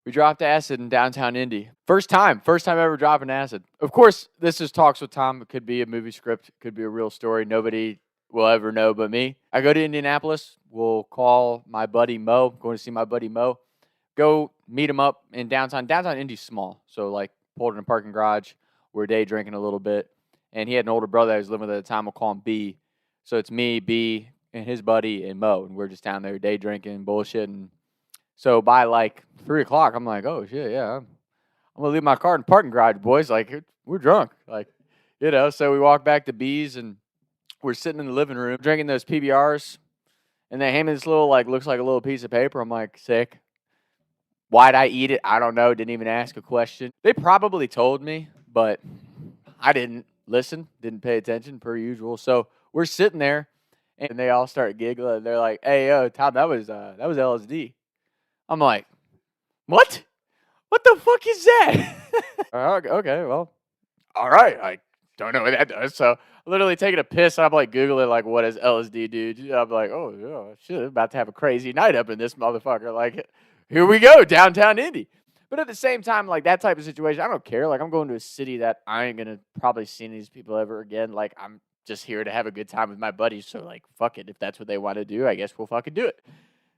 We dropped acid in downtown Indy. First time ever dropping acid. Of course, this is Talks with Tom. It could be a movie script, it could be a real story. Nobody will ever know but me. I go to Indianapolis. We'll call my buddy Mo. Going to see my buddy Mo. Go meet him up in downtown. Downtown Indy's small, so like pulled in a parking garage. We're day drinking a little bit, and he had an older brother I was living with at the time. We'll call him B. So it's me, B, and his buddy, and Mo, and we're just down there day drinking, bullshitting. So by like 3 o'clock, I'm like, oh shit, yeah, I'm gonna leave my car in the parking garage, boys. Like we're drunk, like So we walk back to B's, and we're sitting in the living room drinking those PBRs, and they hand me this little looks like a little piece of paper. I'm like, sick. Why'd I eat it? I don't know. Didn't even ask a question. They probably told me, but I didn't listen, didn't pay attention per usual. So we're sitting there, and they all start giggling. They're like, "Hey, yo, Tom, that was LSD." I'm like, "What? What the fuck is that?" Okay, well, all right. I don't know what that does. So literally taking a piss, and I'm like Googling like, what does LSD do? I'm like, oh yeah, shit, I'm about to have a crazy night up in this motherfucker. Like, here we go, downtown Indy. But at the same time, like that type of situation, I don't care. Like I'm going to a city that I ain't gonna probably see these people ever again. Like I'm just here to have a good time with my buddies. So like, fuck it. If that's what they want to do, I guess we'll fucking do it.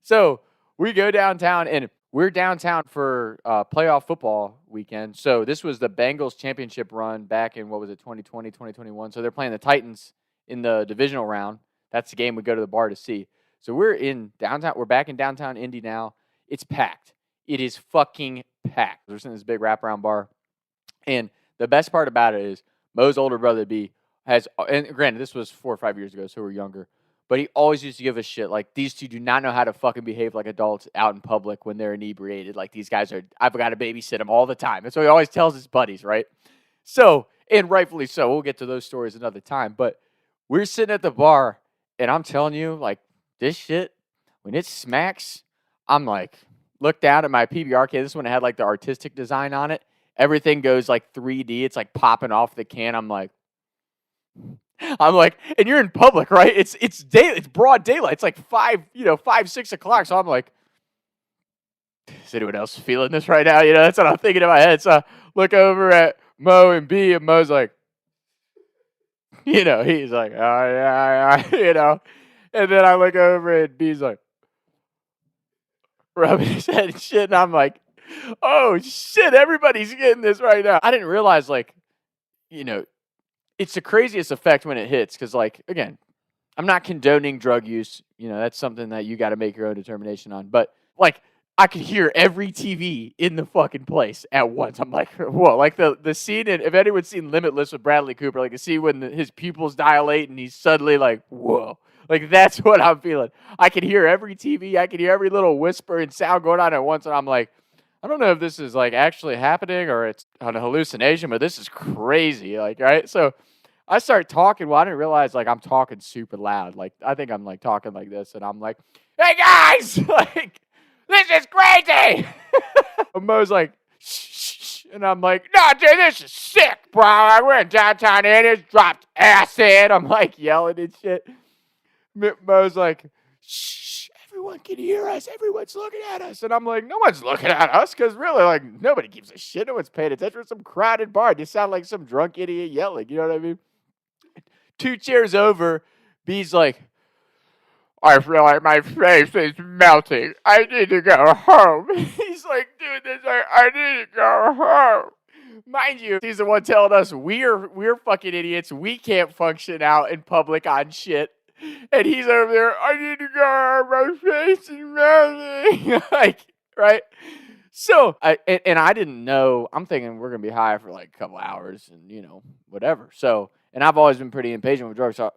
So we go downtown, and we're downtown for playoff football weekend. So this was the Bengals championship run back in, 2020, 2021. So they're playing the Titans in the divisional round. That's the game we go to the bar to see. So we're in downtown. We're back in downtown Indy now. It's packed. It is fucking packed. We're in this big wraparound bar. And the best part about it is Mo's older brother, B, has, and granted, this was 4 or 5 years ago, so we're younger. But he always used to give a shit. Like, these two do not know how to fucking behave like adults out in public when they're inebriated. Like, these guys are, I've got to babysit them all the time. And so he always tells his buddies, right? So, and rightfully so. We'll get to those stories another time. But we're sitting at the bar, and I'm telling you, like, this shit, when it smacks, I'm like, look down at my PBR can. This one had, like, the artistic design on it. Everything goes, like, 3D. It's, like, popping off the can. I'm like, and you're in public, right? It's broad daylight. It's like 6 o'clock. So I'm like, is anyone else feeling this right now? That's what I'm thinking in my head. So I look over at Mo and B, and Mo's like, he's like, oh yeah, And then I look over and B's like, rubbing his head and shit, and I'm like, oh shit, everybody's getting this right now. I didn't realize, like, it's the craziest effect when it hits, because, like, again, I'm not condoning drug use. That's something that you got to make your own determination on. But, like, I could hear every TV in the fucking place at once. I'm like, whoa. Like, the scene, if anyone's seen Limitless with Bradley Cooper, like, the scene when his pupils dilate and he's suddenly like, whoa. Like, that's what I'm feeling. I can hear every TV. I can hear every little whisper and sound going on at once, and I'm like, I don't know if this is, like, actually happening or it's an hallucination, but this is crazy. Like, right? So I start talking. Well, I didn't realize, like, I'm talking super loud. Like, I think I'm, like, talking like this, and I'm like, hey, guys! Like, this is crazy! And Mo's like, shh. And I'm like, no, dude, this is sick, bro. We're in downtown Indy. Dropped acid. I'm, like, yelling and shit. Mo's like, shh, everyone can hear us. Everyone's looking at us. And I'm like, no one's looking at us, because really, like, nobody gives a shit. No one's paying attention. It's some crowded bar. You sound like some drunk idiot yelling. You know what I mean? 2 chairs over, B's like, I feel like my face is melting. I need to go home. He's like, dude, I need to go home. Mind you, he's the one telling us we're fucking idiots. We can't function out in public on shit. And he's over there, I need to go home. My face is melting. Like, right? So, I didn't know. I'm thinking we're going to be high for like a couple hours and, whatever. So, and I've always been pretty impatient with drugs. So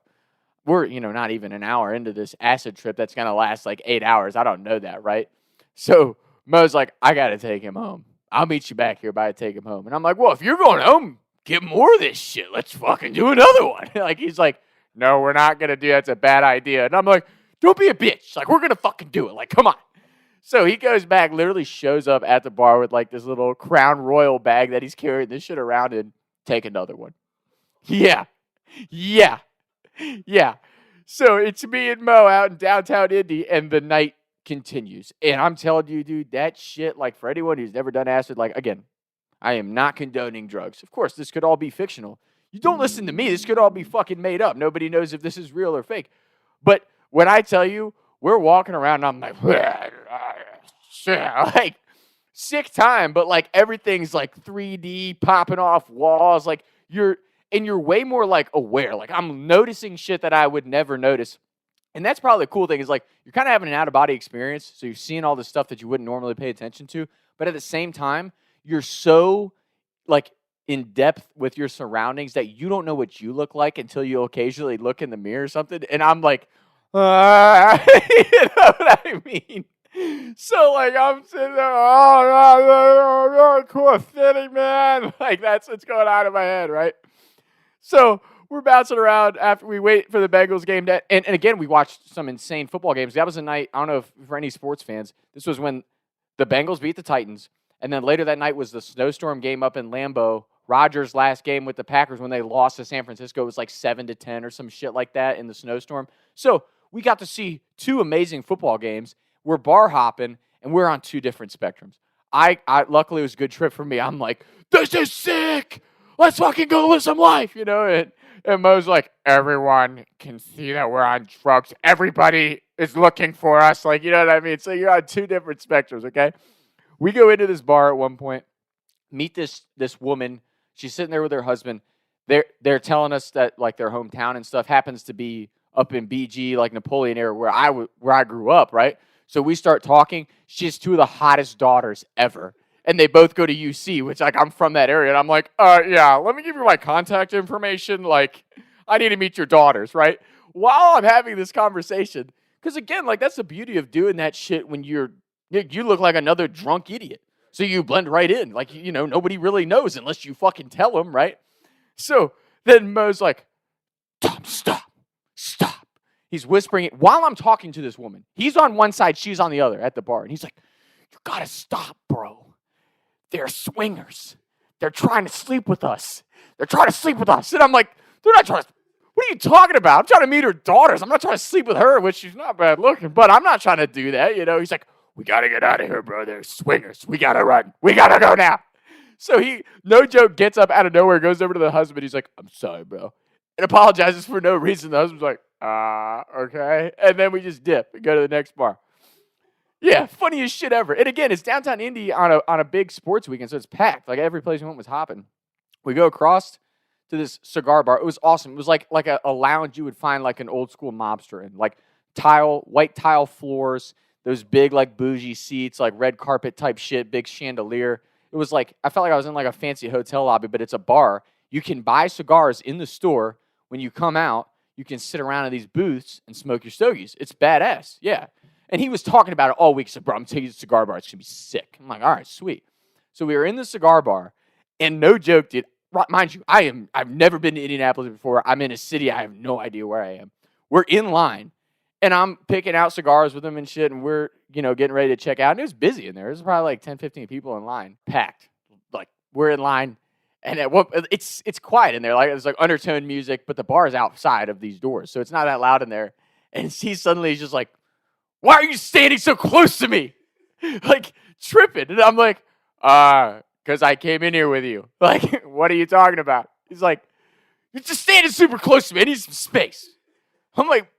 we're, not even an hour into this acid trip that's going to last like 8 hours. I don't know that, right? So Mo's like, I got to take him home. I'll meet you back here by the take him home. And I'm like, well, if you're going home, get more of this shit. Let's fucking do another one. Like, he's like, no, we're not going to do that. It's a bad idea. And I'm like, don't be a bitch. Like, we're going to fucking do it. Like, come on. So he goes back, literally shows up at the bar with like this little Crown Royal bag that he's carrying this shit around, and take another one. Yeah. So it's me and Mo out in downtown Indy, and the night continues. And I'm telling you, dude, that shit, like for anyone who's never done acid, like again, I am not condoning drugs. Of course, this could all be fictional. You don't listen to me. This could all be fucking made up. Nobody knows if this is real or fake. But when I tell you, we're walking around and I'm like, like sick time, but like everything's like 3D popping off walls. Like you're way more like aware. Like I'm noticing shit that I would never notice. And that's probably the cool thing is like you're kind of having an out-of-body experience. So you're seeing all this stuff that you wouldn't normally pay attention to. But at the same time, you're so like in depth with your surroundings that you don't know what you look like until you occasionally look in the mirror or something. And I'm like, you know what I mean? So like I'm sitting there, oh, cool city, man. Like that's what's going on in my head, right? So we're bouncing around after we wait for the Bengals game. And again, we watched some insane football games. That was a night, I don't know if for any sports fans, this was when the Bengals beat the Titans. And then later that night was the snowstorm game up in Lambeau. Rodgers' last game with the Packers when they lost to San Francisco was like 7-10 or some shit like that in the snowstorm. So we got to see two amazing football games. We're bar hopping, and we're on two different spectrums. I luckily it was a good trip for me. I'm like, this is sick. Let's fucking go live some life, you know? And Mo's like, everyone can see that we're on drugs. Everybody is looking for us. Like, you know what I mean? So you're on two different spectrums, okay? We go into this bar at one point, meet this woman. She's sitting there with her husband. They're telling us that like their hometown and stuff happens to be up in BG, like Napoleon area where I grew up, right? So we start talking. She has two of the hottest daughters ever. And they both go to UC, which like I'm from that area. And I'm like, yeah, let me give you my contact information. Like, I need to meet your daughters, right? While I'm having this conversation. Because again, like that's the beauty of doing that shit when you look like another drunk idiot. So you blend right in. Like, you know, nobody really knows unless you fucking tell them, right? So then Mo's like, Tom, stop. He's whispering it while I'm talking to this woman. He's on one side, she's on the other at the bar. And he's like, you gotta stop, bro. They're swingers. They're trying to sleep with us. And I'm like, they're not trying to, what are you talking about? I'm trying to meet her daughters. I'm not trying to sleep with her, which she's not bad looking, but I'm not trying to do that, you know? He's like, we got to get out of here, bro. They're swingers. We got to run. We got to go now. So he, no joke, gets up out of nowhere, goes over to the husband. He's like, I'm sorry, bro. And apologizes for no reason. The husband's like, okay. And then we just dip and go to the next bar. Yeah, funniest shit ever. And again, it's downtown Indy on a big sports weekend, so it's packed. Like every place we went was hopping. We go across to this cigar bar. It was awesome. It was like a lounge you would find like an old school mobster in. Like white tile floors, those big like bougie seats, like red carpet type shit, big chandelier. It was like, I felt like I was in like a fancy hotel lobby, but it's a bar. You can buy cigars in the store. When you come out, you can sit around in these booths and smoke your stogies. It's badass, yeah. And he was talking about it all week. He said, bro, I'm taking you to the cigar bar. It's going to be sick. I'm like, all right, sweet. So we were in the cigar bar, and no joke, dude. Mind you, I've never been to Indianapolis before. I'm in a city. I have no idea where I am. We're in line, and I'm picking out cigars with him and shit, and we're, getting ready to check out. And it was busy in there. There's probably like 10, 15 people in line, packed. Like, we're in line, and it's quiet in there. Like, there's like undertone music, but the bar is outside of these doors, so it's not that loud in there. And he's just like, why are you standing so close to me? Like, tripping. And I'm like, because I came in here with you. Like, what are you talking about? He's like, you're just standing super close to me. I need some space. I'm like,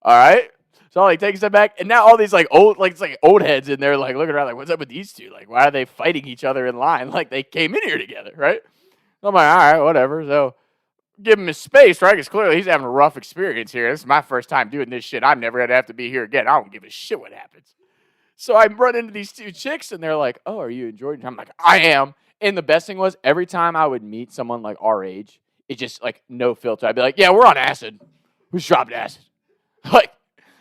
all right. So I take a step back, and now all these old heads in there, like looking around, like, what's up with these two? Like, why are they fighting each other in line? Like, they came in here together, right? I'm like, all right, whatever. So give him his space, right? Because clearly he's having a rough experience here. This is my first time doing this shit. I'm never going to have to be here again. I don't give a shit what happens. So I run into these two chicks, and they're like, oh, are you enjoying it? I'm like, I am. And the best thing was, every time I would meet someone like our age, it just, like, no filter. I'd be like, yeah, we're on acid. Who's dropping acid? Like,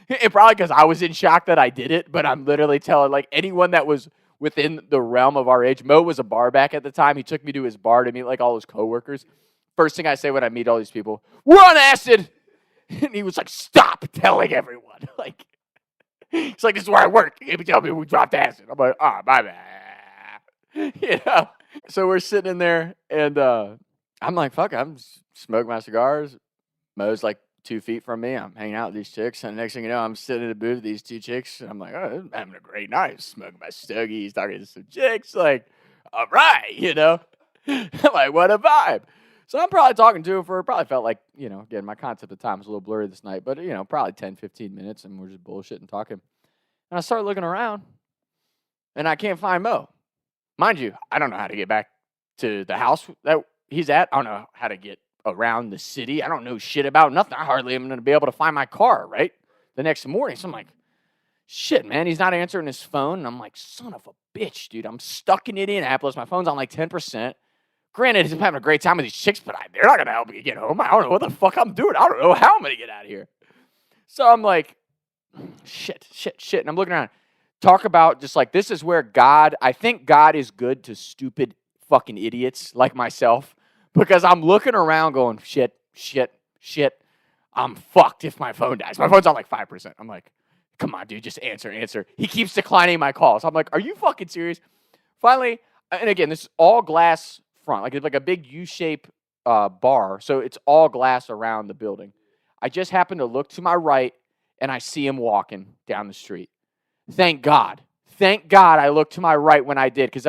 and probably because I was in shock that I did it, but I'm literally telling, like, anyone that was within the realm of our age. Mo was a bar back at the time. He took me to his bar to meet, like, all his coworkers. First thing I say when I meet all these people, we're on acid. And he was like, stop telling everyone. Like, he's like, this is where I work. You tell me we dropped acid. I'm like, oh, my bad. So we're sitting in there, and I'm like, fuck, I'm smoking my cigars. Mo's like 2 feet from me. I'm hanging out with these chicks, and the next thing you know, I'm sitting in a booth with these 2 chicks, and I'm like, oh, I'm having a great night. Smoking my stogies, talking to some chicks. Like, all right, I'm like, what a vibe. So I'm probably talking to her for, probably felt like, again, my concept of time was a little blurry this night, but, probably 10, 15 minutes, and we're just bullshitting, talking. And I start looking around, and I can't find Mo. Mind you, I don't know how to get back to the house that he's at. I don't know how to get around the city. I don't know shit about nothing. I hardly am going to be able to find my car, right? The next morning. So I'm like, shit, man, he's not answering his phone. And I'm like, son of a bitch, dude. I'm stuck in Indianapolis. My phone's on like 10%. Granted, I'm having a great time with these chicks, but they're not going to help me get home. I don't know what the fuck I'm doing. I don't know how I'm going to get out of here. So I'm like, shit. And I'm looking around. Talk about just like, this is where I think God is good to stupid fucking idiots like myself, because I'm looking around going, shit. I'm fucked if my phone dies. My phone's on like 5%. I'm like, come on, dude, just answer. He keeps declining my calls. I'm like, are you fucking serious? Finally, and again, this is all glass front. Like, it's like a big U-shape bar, so it's all glass around the building. I just happen to look to my right, and I see him walking down the street. Thank God I looked to my right when I did, because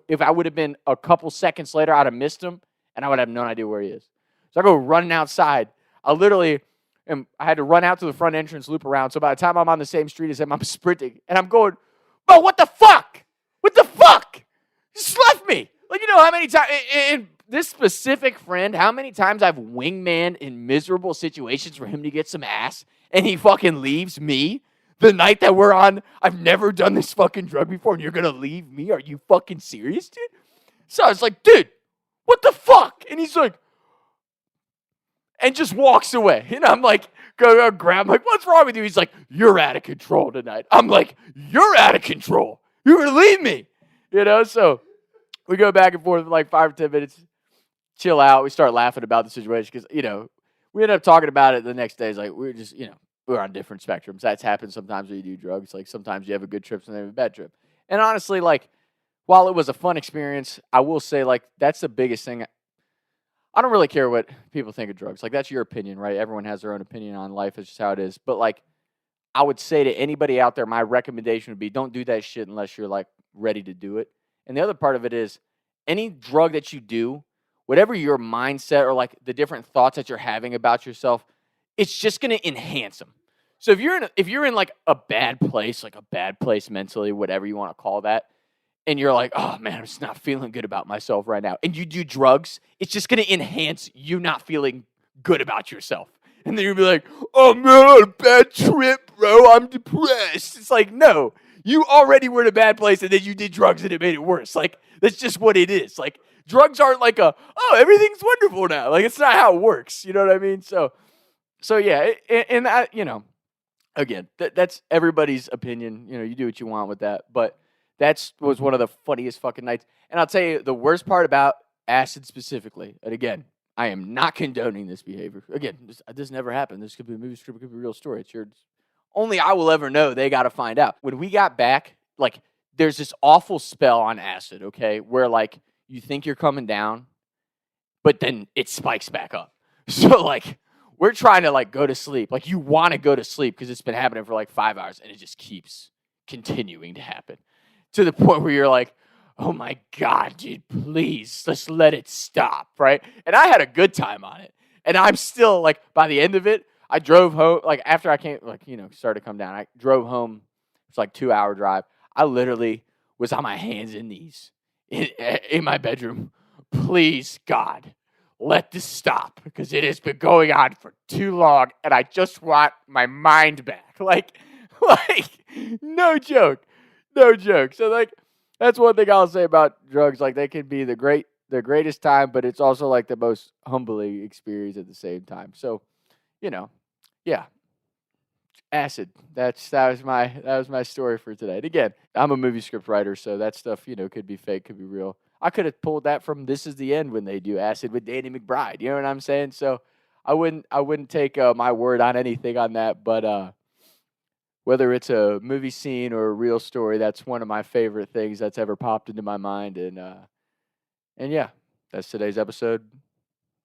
if I would have been a couple seconds later, I'd have missed him, and I would have no idea where he is. So I go running outside. I had to run out to the front entrance, loop around. So by the time I'm on the same street as him, I'm sprinting, and I'm going, bro, what the fuck? Just left me. Like, how many times, in this specific friend, how many times I've wingman in miserable situations for him to get some ass, and he fucking leaves me the night that we're on. I've never done this fucking drug before, and you're going to leave me? Are you fucking serious, dude? So I was like, dude, what the fuck? And he's like, and just walks away. And I'm like, go grab him. Like, what's wrong with you? He's like, you're out of control tonight. I'm like, you're out of control. You're going to leave me. So we go back and forth for like 5 or 10 minutes, chill out. We start laughing about the situation because, we end up talking about it the next day. It's like, we're just, we're on different spectrums. That's happened sometimes when you do drugs. Like, sometimes you have a good trip, sometimes you have a bad trip. And honestly, like, while it was a fun experience, I will say, like, that's the biggest thing. I don't really care what people think of drugs. Like, that's your opinion, right? Everyone has their own opinion on life. It's just how it is. But, like, I would say to anybody out there, my recommendation would be don't do that shit unless you're, like, ready to do it. And the other part of it is any drug that you do, whatever your mindset or, like, the different thoughts that you're having about yourself, it's just going to enhance them. So if you're in like a bad place mentally, whatever you want to call that, and you're like, oh man, I'm just not feeling good about myself right now, and you do drugs, it's just going to enhance you not feeling good about yourself. And then you'll be like, oh man, I'm on a bad trip, bro. I'm depressed. It's like, no, you already were in a bad place, and then you did drugs, and it made it worse. Like, that's just what it is. Like, drugs aren't like everything's wonderful now. Like, it's not how it works. You know what I mean? So yeah, and that, again, that's everybody's opinion. You do what you want with that. But that was one of the funniest fucking nights. And I'll tell you, the worst part about acid specifically, and again, I am not condoning this behavior. Again, this never happened. This could be a movie script. It could be a real story. It's only I will ever know. They got to find out. When we got back, like, there's this awful spell on acid, okay, where, like, you think you're coming down, but then it spikes back up. So, like, we're trying to, like, go to sleep. Like, you want to go to sleep because it's been happening for, like, 5 hours, and it just keeps continuing to happen to the point where you're like, oh, my God, dude, please, just let it stop, right? And I had a good time on it. And I'm still, like, by the end of it, I drove home. Like, after I came, like, started to come down, I drove home. It's like a 2-hour drive. I literally was on my hands and knees in my bedroom. Please, God, let this stop, because it has been going on for too long, and I just want my mind back. Like, no joke. So, like, that's one thing I'll say about drugs. Like, they can be the greatest time, but it's also, like, the most humbling experience at the same time. So, yeah. Acid. That was my story for today. And again, I'm a movie script writer, so that stuff, could be fake, could be real. I could have pulled that from This Is the End when they do acid with Danny McBride. You know what I'm saying? So I wouldn't take my word on anything on that. But whether it's a movie scene or a real story, that's one of my favorite things that's ever popped into my mind. And yeah, that's today's episode.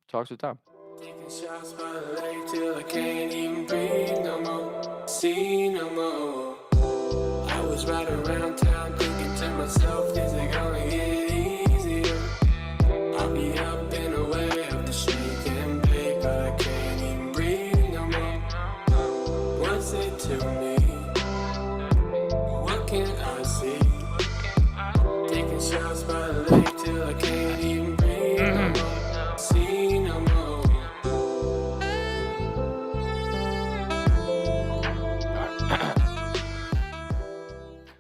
Talks with Tom. Taking shots by the lake till I can't even breathe no more, see no more. I was riding around town thinking to myself, is it gonna get easier? I'll be up and away up the street and bake, but I can't even breathe no more. What's it to me? What can I see? Taking shots by